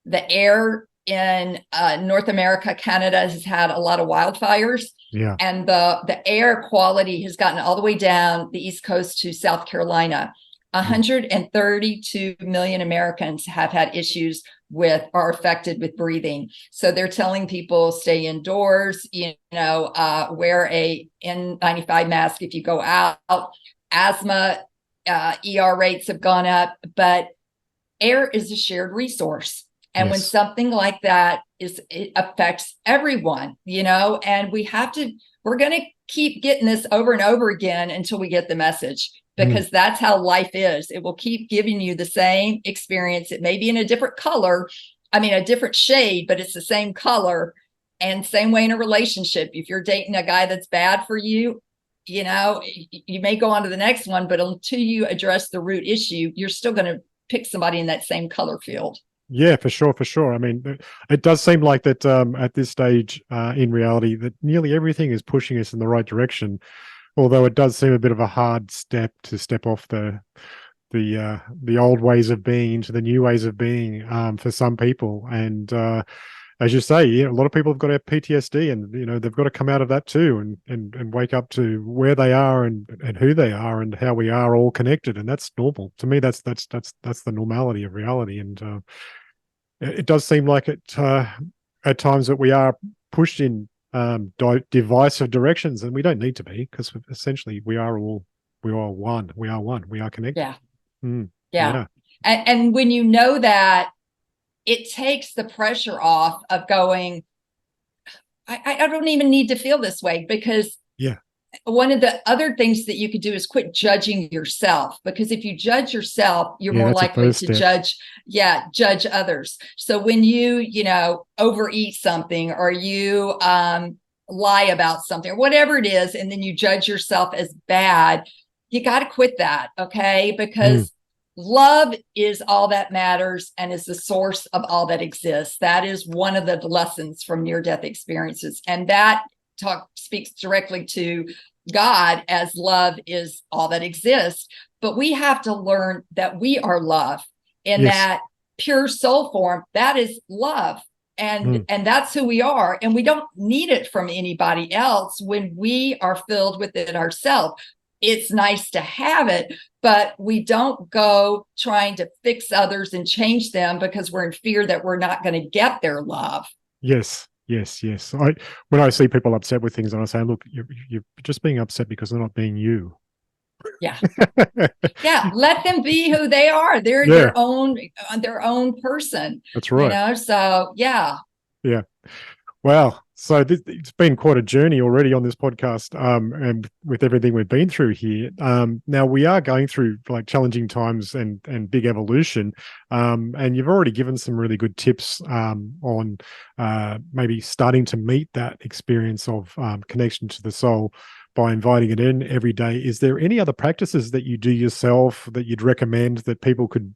the air in North America. Canada has had a lot of wildfires, and the air quality has gotten all the way down the East Coast to South Carolina. 132 million Americans have had issues are affected with breathing. So they're telling people stay indoors, wear a N95 mask if you go out. Asthma, ER rates have gone up, but air is a shared resource. And when something like that it affects everyone, and we're going to keep getting this over and over again until we get the message, because that's how life is. It will keep giving you the same experience. It may be in a different color, a different shade, but it's the same color. And same way in a relationship. If you're dating a guy that's bad for you, you may go on to the next one, but until you address the root issue, you're still going to pick somebody in that same color field. Yeah, for sure. It does seem like that at this stage in reality that nearly everything is pushing us in the right direction. Although it does seem a bit of a hard step to step off the old ways of being into the new ways of being for some people. And as you say, a lot of people have got to have PTSD, and they've got to come out of that too, and wake up to where they are and who they are and how we are all connected. And that's normal to me. That's the normality of reality. And it does seem like it at times that we are pushed in divisive directions, and we don't need to be, because essentially we are one. We are one. We are connected. Yeah. Mm, Yeah. And when you know that, it takes the pressure off of going, I don't even need to feel this way, because one of the other things that you could do is quit judging yourself, because if you judge yourself, you're more likely to judge others. So when you overeat something, or you lie about something, or whatever it is, and then you judge yourself as bad, you got to quit that. Okay. Because love is all that matters and is the source of all that exists. That is one of the lessons from near-death experiences. And that speaks directly to God, as love is all that exists. But we have to learn that we are love in that pure soul form. That is love. And that's who we are. And we don't need it from anybody else when we are filled with it ourselves. It's nice to have it, but we don't go trying to fix others and change them because we're in fear that we're not going to get their love. Yes. When I see people upset with things, and I say, look, you're just being upset because they're not being you. Yeah. Let them be who they are. They're their own person. That's right. So yeah. Wow. So it's been quite a journey already on this podcast, and with everything we've been through here. Now we are going through like challenging times and big evolution. And you've already given some really good tips on maybe starting to meet that experience of connection to the soul by inviting it in every day. Is there any other practices that you do yourself that you'd recommend that people could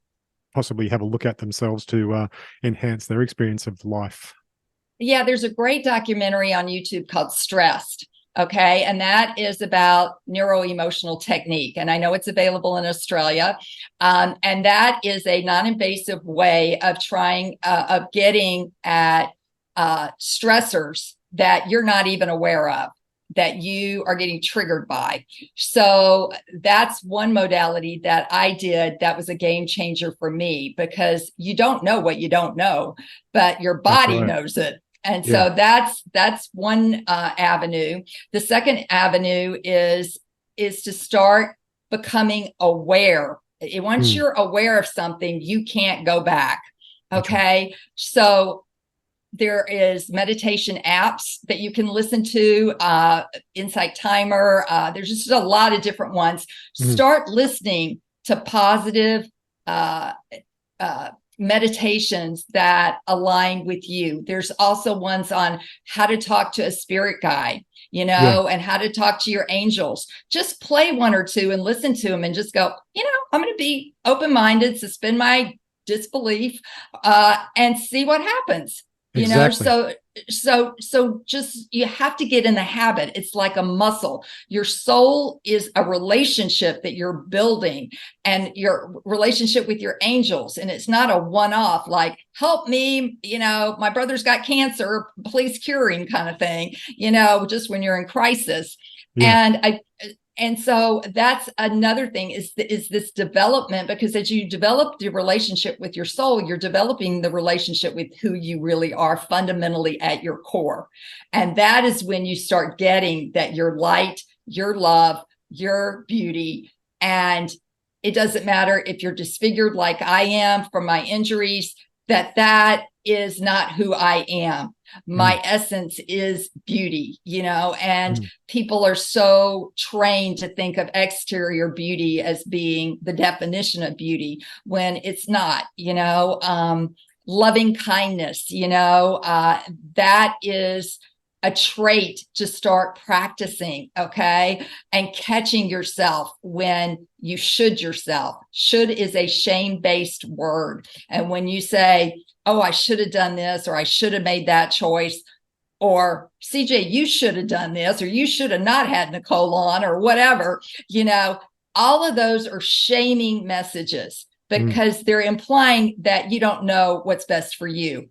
possibly have a look at themselves to enhance their experience of life? Yeah, there's a great documentary on YouTube called Stressed. Okay. And that is about neuro-emotional technique. And I know it's available in Australia. And that is a non-invasive way of of getting at stressors that you're not even aware of, that you are getting triggered by. So that's one modality that I did that was a game changer for me, because you don't know what you don't know, but your body knows it. And so that's one avenue. The second avenue is to start becoming aware. Once you're aware of something, you can't go back. Okay. So there is meditation apps that you can listen to, Insight Timer. There's just a lot of different ones. Start listening to positive meditations that align with you. There's also ones on how to talk to a spirit guide, and how to talk to your angels. Just play one or two and listen to them and just go, I'm going to be open-minded, suspend my disbelief, and see what happens. Exactly. So just, you have to get in the habit. It's like a muscle. Your soul is a relationship that you're building, and your relationship with your angels. And it's not a one-off, like, help me, my brother's got cancer, please cure him kind of thing, just when you're in crisis. And so that's another thing is this development, because as you develop the relationship with your soul, you're developing the relationship with who you really are fundamentally at your core. And that is when you start getting that you're light, your love, your beauty. And it doesn't matter if you're disfigured like I am from my injuries, that is not who I am. My essence is beauty, and people are so trained to think of exterior beauty as being the definition of beauty, when it's not. Loving kindness, that is a trait to start practicing. Okay. And catching yourself when you should yourself. Should is a shame-based word. And when you say, oh, I should have done this, or I should have made that choice, or CJ, you should have done this, or you should have not had Nicole on, or whatever, all of those are shaming messages, because they're implying that you don't know what's best for you.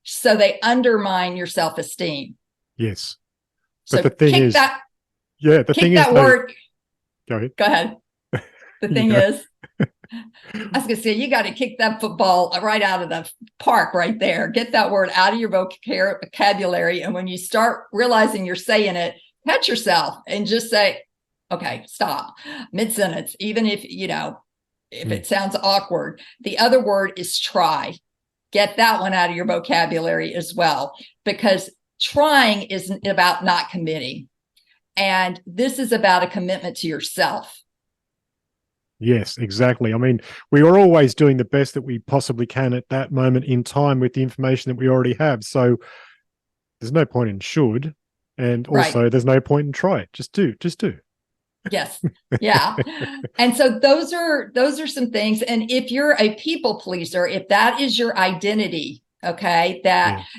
So they undermine your self-esteem. Yes. But so the thing is, the thing is, that word. Go ahead. The You thing go. is, I was going to say, you got to kick that football right out of the park right there. Get that word out of your vocabulary. And when you start realizing you're saying it, catch yourself and just say, okay, stop mid-sentence, even if, if it sounds awkward. The other word is try. Get that one out of your vocabulary as well, because trying isn't about not committing. And this is about a commitment to yourself. Yes, exactly. I mean, we are always doing the best that we possibly can at that moment in time with the information that we already have. So there's no point in should, and also Right. there's no point in try. Just do. Yes. Yeah. And so those are some things. And if you're a people pleaser, if that is your identity, okay,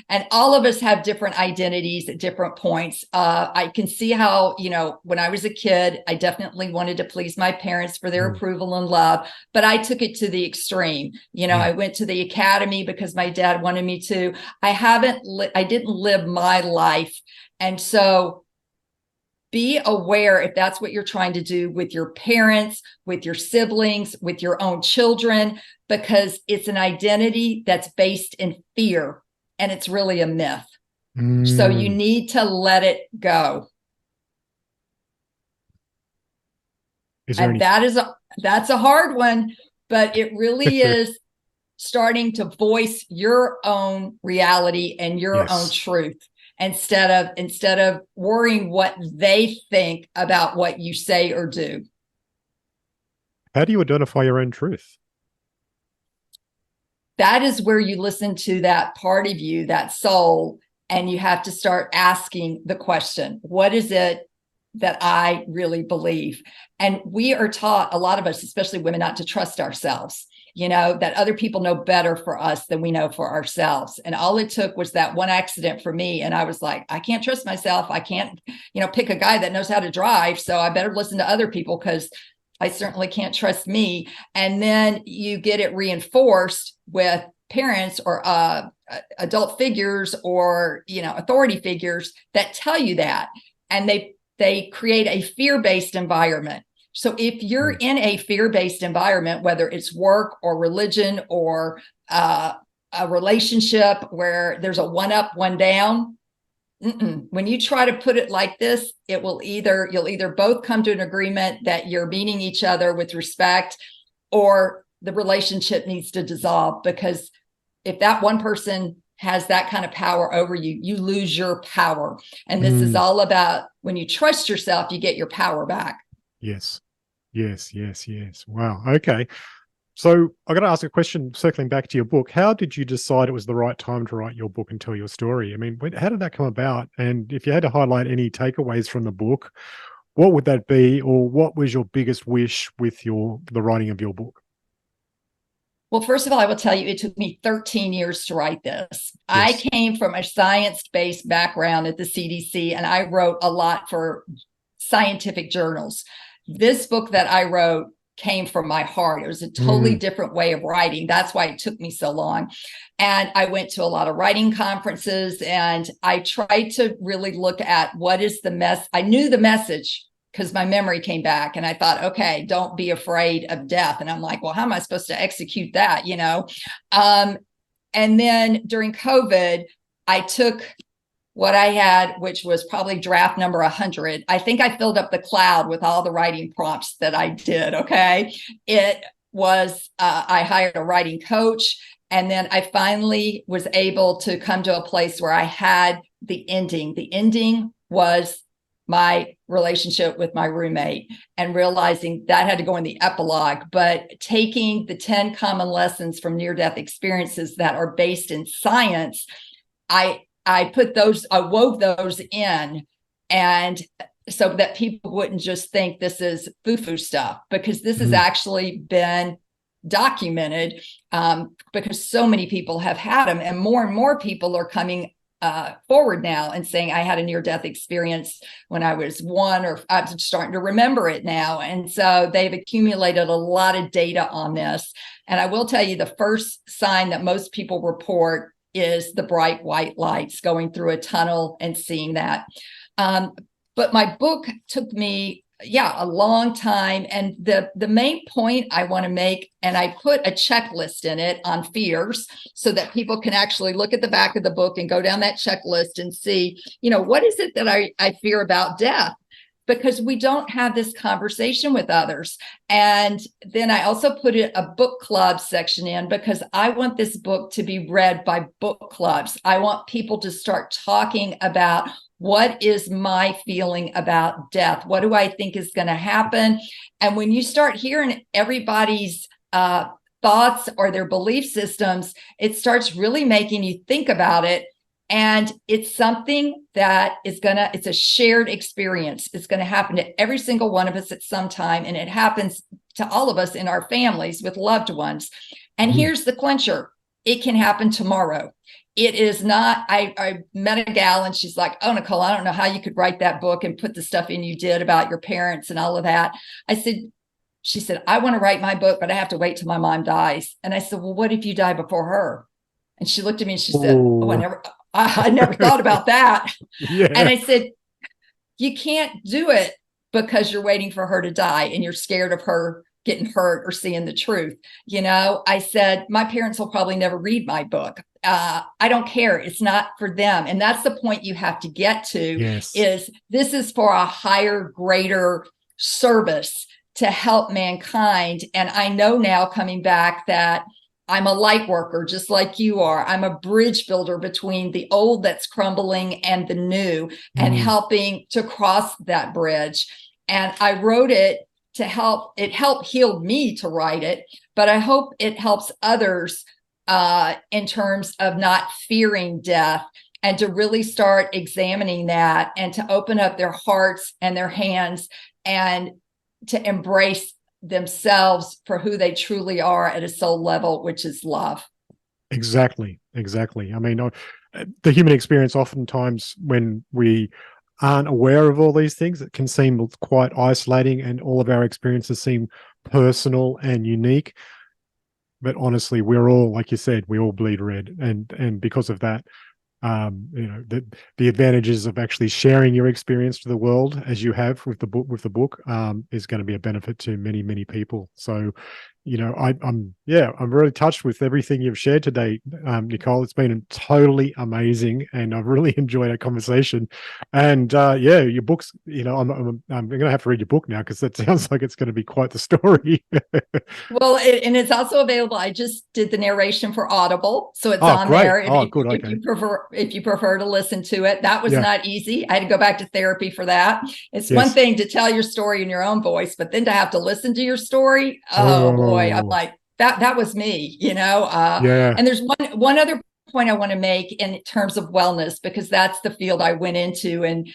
and all of us have different identities at different points. I can see how, when I was a kid, I definitely wanted to please my parents for their approval and love, but I took it to the extreme. I went to the academy because my dad wanted me to. I didn't live my life. And so be aware if that's what you're trying to do with your parents, with your siblings, with your own children, because it's an identity that's based in fear and it's really a myth. So you need to let it go. And that's a hard one, but it really is starting to voice your own reality and your own truth. Instead of worrying what they think about what you say or do. How do you identify your own truth? That is where you listen to that part of you, that soul, and you have to start asking the question, what is it that I really believe? And we are taught, a lot of us, especially women, not to trust ourselves. That other people know better for us than we know for ourselves. And all it took was that one accident for me. And I was like, I can't trust myself. I can't, pick a guy that knows how to drive. So I better listen to other people because I certainly can't trust me. And then you get it reinforced with parents or adult figures or, authority figures that tell you that. And they create a fear-based environment. So if you're in a fear-based environment, whether it's work or religion or a relationship where there's a one up, one down, when you try to put it like this, you'll either both come to an agreement that you're meeting each other with respect, or the relationship needs to dissolve, because if that one person has that kind of power over you, you lose your power. And this is all about when you trust yourself, you get your power back. Yes. Wow. Okay. So I got to ask a question, circling back to your book. How did you decide it was the right time to write your book and tell your story? I mean, how did that come about? And if you had to highlight any takeaways from the book, what would that be? Or what was your biggest wish with the writing of your book? Well, first of all, I will tell you, it took me 13 years to write this. Yes. I came from a science-based background at the CDC, and I wrote a lot for scientific journals. This book that I wrote came from my heart. It was a totally different way of writing. That's why it took me so long. And I went to a lot of writing conferences, and I tried to really look at what is the mess. I knew the message because my memory came back, and I thought, okay, don't be afraid of death. And I'm like, well, how am I supposed to execute that? And then during COVID, I took what I had, which was probably draft number 100. I think I filled up the cloud with all the writing prompts that I did. Okay. It was, I hired a writing coach. And then I finally was able to come to a place where I had the ending. The ending was my relationship with my roommate, and realizing that had to go in the epilogue, but taking the 10 common lessons from near-death experiences that are based in science, I wove those in, and so that people wouldn't just think this is foo-foo stuff, because this has actually been documented, because so many people have had them, and more people are coming forward now and saying, I had a near-death experience when I was 1, or I'm starting to remember it now. And so they've accumulated a lot of data on this. And I will tell you, the first sign that most people report is the bright white lights, going through a tunnel and seeing that. But my book took me a long time. And the main point I want to make, and I put a checklist in it on fears so that people can actually look at the back of the book and go down that checklist and see, what is it that I fear about death? Because we don't have this conversation with others. And then I also put a book club section in because I want this book to be read by book clubs. I want people to start talking about, what is my feeling about death? What do I think is going to happen? And when you start hearing everybody's thoughts or their belief systems, it starts really making you think about it. And it's something that it's a shared experience. It's going to happen to every single one of us at some time. And it happens to all of us in our families with loved ones. And here's the clincher. It can happen tomorrow. It is not, I met a gal and she's like, oh, Nicole, I don't know how you could write that book and put the stuff in you did about your parents and all of that. She said, I want to write my book, but I have to wait till my mom dies. And I said, well, what if you die before her? And she looked at me and she said, oh, I never thought about that. Yeah. And I said, you can't do it because you're waiting for her to die and you're scared of her getting hurt or seeing the truth. I said, my parents will probably never read my book. I don't care. It's not for them. And that's the point you have to get to. Yes. Is this is for a higher, greater service to help mankind. And I know now coming back that I'm a light worker, just like you are. I'm a bridge builder between the old that's crumbling and the new, and helping to cross that bridge. And I wrote it to help. It helped heal me to write it, but I hope it helps others in terms of not fearing death, and to really start examining that, and to open up their hearts and their hands, and to embrace themselves for who they truly are at a soul level, which is love. Exactly. I mean, the human experience, oftentimes when we aren't aware of all these things, it can seem quite isolating, and all of our experiences seem personal and unique. But honestly, we're all, like you said, we all bleed red, and because of that, the advantages of actually sharing your experience to the world, as you have with the book, is going to be a benefit to many people. So, I'm really touched with everything you've shared today, Nicole. It's been totally amazing, and I've really enjoyed our conversation. And your books, I'm going to have to read your book now, because that sounds like it's going to be quite the story. Well, and it's also available. I just did the narration for Audible, so it's on great. there. If you prefer to listen to it. That was not easy. I had to go back to therapy for that. It's one thing to tell your story in your own voice, but then to have to listen to your story. Oh boy, I'm like, that was me, And there's one other point I want to make in terms of wellness, because that's the field I went into, and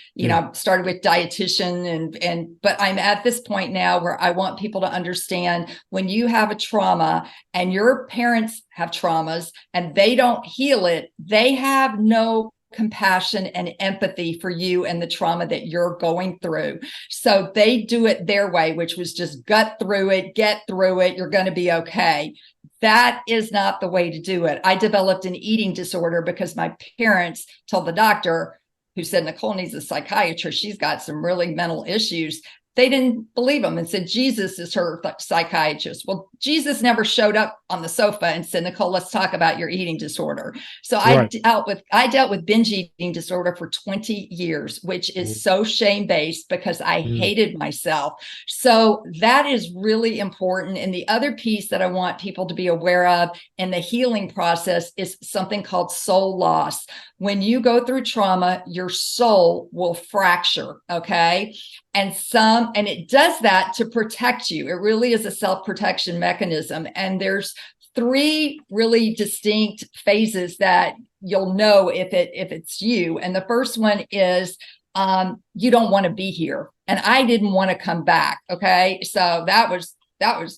started with dietitian, but I'm at this point now where I want people to understand, when you have a trauma and your parents have traumas and they don't heal it, they have no compassion and empathy for you and the trauma that you're going through. So they do it their way, which was just gut through it, get through it, you're going to be okay. That is not the way to do it. I developed an eating disorder because my parents told the doctor, who said Nicole needs a psychiatrist, she's got some really mental issues. They didn't believe him and said Jesus is her psychiatrist. Well, Jesus never showed up on the sofa and said, Nicole, let's talk about your eating disorder. So I dealt with binge eating disorder for 20 years, which is so shame-based because I hated myself. So that is really important. And the other piece that I want people to be aware of in the healing process is something called soul loss. When you go through trauma, your soul will fracture, okay? And it does that to protect you. It really is a self-protection mechanism. And there's 3 really distinct phases that you'll know if it's you. And the first one is you don't want to be here. And I didn't want to come back. Okay. So that was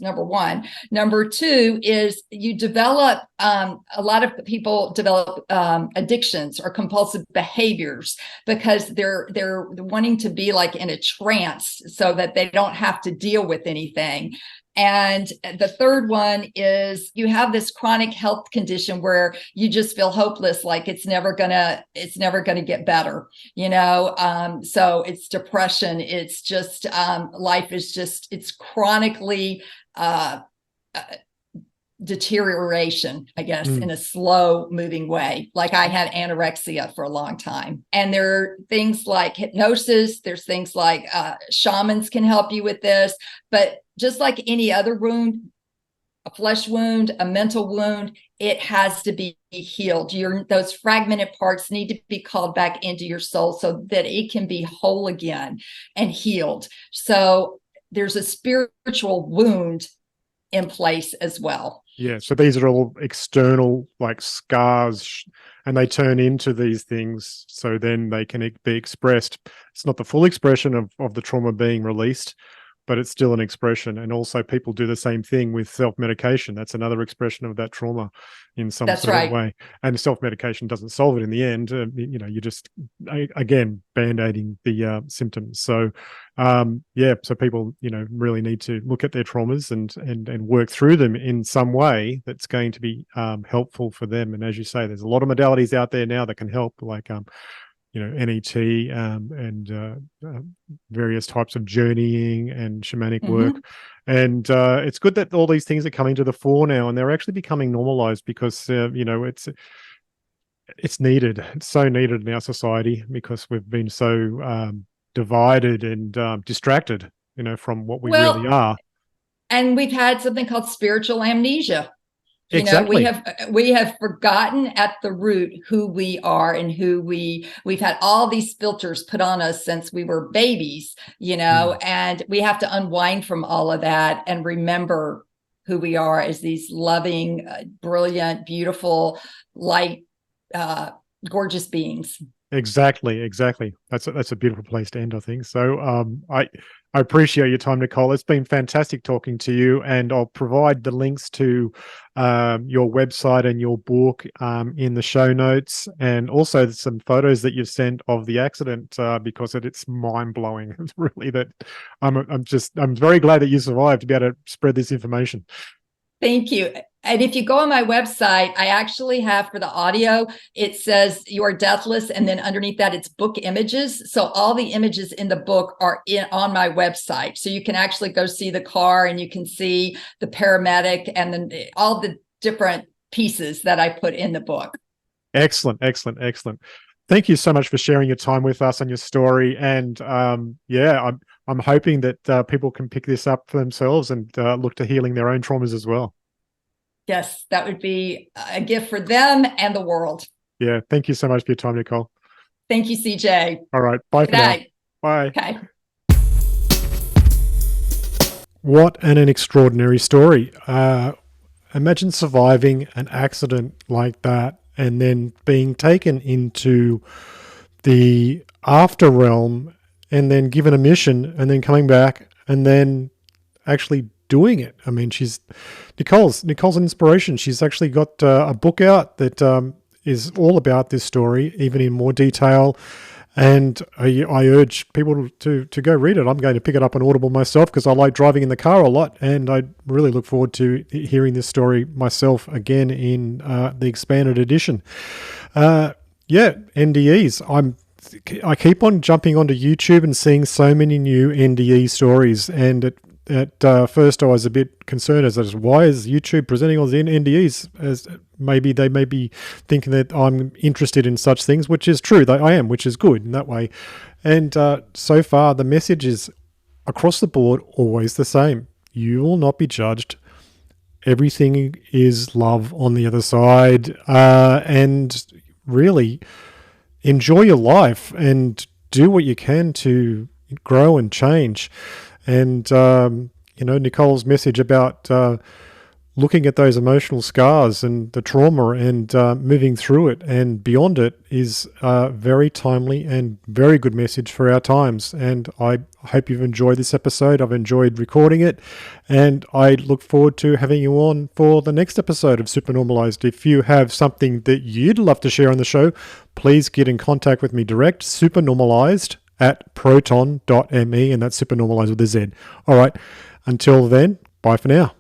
number 1. Number 2 is you develop, a lot of people develop addictions or compulsive behaviors because they're wanting to be like in a trance so that they don't have to deal with anything. And the third one is you have this chronic health condition where you just feel hopeless, like it's never gonna get better, so it's depression. It's just life is just, it's chronically deterioration, I guess, in a slow moving way. Like I had anorexia for a long time. And there are things like hypnosis, there's things like shamans can help you with this. But just like any other wound, a flesh wound, a mental wound, it has to be healed. Those fragmented parts need to be called back into your soul so that it can be whole again and healed. So there's a spiritual wound in place as well. Yeah, so these are all external, like scars, and they turn into these things, so then they can be expressed. It's not the full expression of the trauma being released, but it's still an expression. And also people do the same thing with self-medication. That's another expression of that trauma in some sort of way. And self-medication doesn't solve it in the end. You're just, again, band-aiding the symptoms. So, so people, really need to look at their traumas and work through them in some way that's going to be helpful for them. And as you say, there's a lot of modalities out there now that can help, like NET and various types of journeying and shamanic work. And it's good that all these things are coming to the fore now, and they're actually becoming normalized because, it's needed. It's so needed in our society because we've been so divided and distracted, from what we really are. And we've had something called spiritual amnesia. Exactly. We have forgotten at the root who we are and we've had all these filters put on us since we were babies, and we have to unwind from all of that and remember who we are as these loving, brilliant, beautiful, light, gorgeous beings. Exactly. That's a beautiful place to end, I think. So I appreciate your time, Nicole. It's been fantastic talking to you, and I'll provide the links to your website and your book in the show notes, and also some photos that you've sent of the accident because it's mind-blowing. It's really that I'm very glad that you survived to be able to spread this information. Thank you. And if you go on my website, I actually have, for the audio, it says you are deathless, and then underneath that it's book images. So all the images in the book are on my website. So you can actually go see the car, and you can see the paramedic, and then all the different pieces that I put in the book. Excellent. Thank you so much for sharing your time with us and your story. And I'm hoping that people can pick this up for themselves and look to healing their own traumas as well. Yes, that would be a gift for them and the world. Yeah. Thank you so much for your time, Nicole. Thank you, CJ. All right. Bye for now. Bye. Okay. What an extraordinary story. Imagine surviving an accident like that and then being taken into the after realm and then given a mission and then coming back and then actually doing it. I mean, Nicole's an inspiration. She's actually got a book out that is all about this story, even in more detail. And I urge people to go read it. I'm going to pick it up on Audible myself because I like driving in the car a lot, and I really look forward to hearing this story myself again in the expanded edition. NDEs. I keep on jumping onto YouTube and seeing so many new NDE stories, and at first I was a bit concerned as to why is YouTube presenting all the NDEs, as maybe they may be thinking that I'm interested in such things, which is true, that I am, which is good in that way. And so far the message is across the board always the same. You will not be judged. Everything is love on the other side, and really enjoy your life and do what you can to grow and change. And, Nicole's message about looking at those emotional scars and the trauma and moving through it and beyond it is a very timely and very good message for our times. And I hope you've enjoyed this episode. I've enjoyed recording it, and I look forward to having you on for the next episode of Supernormalized. If you have something that you'd love to share on the show, please get in contact with me direct, Supernormalized at proton.me, and that's Supernormalized with a Z. All right. Until then, Bye for now.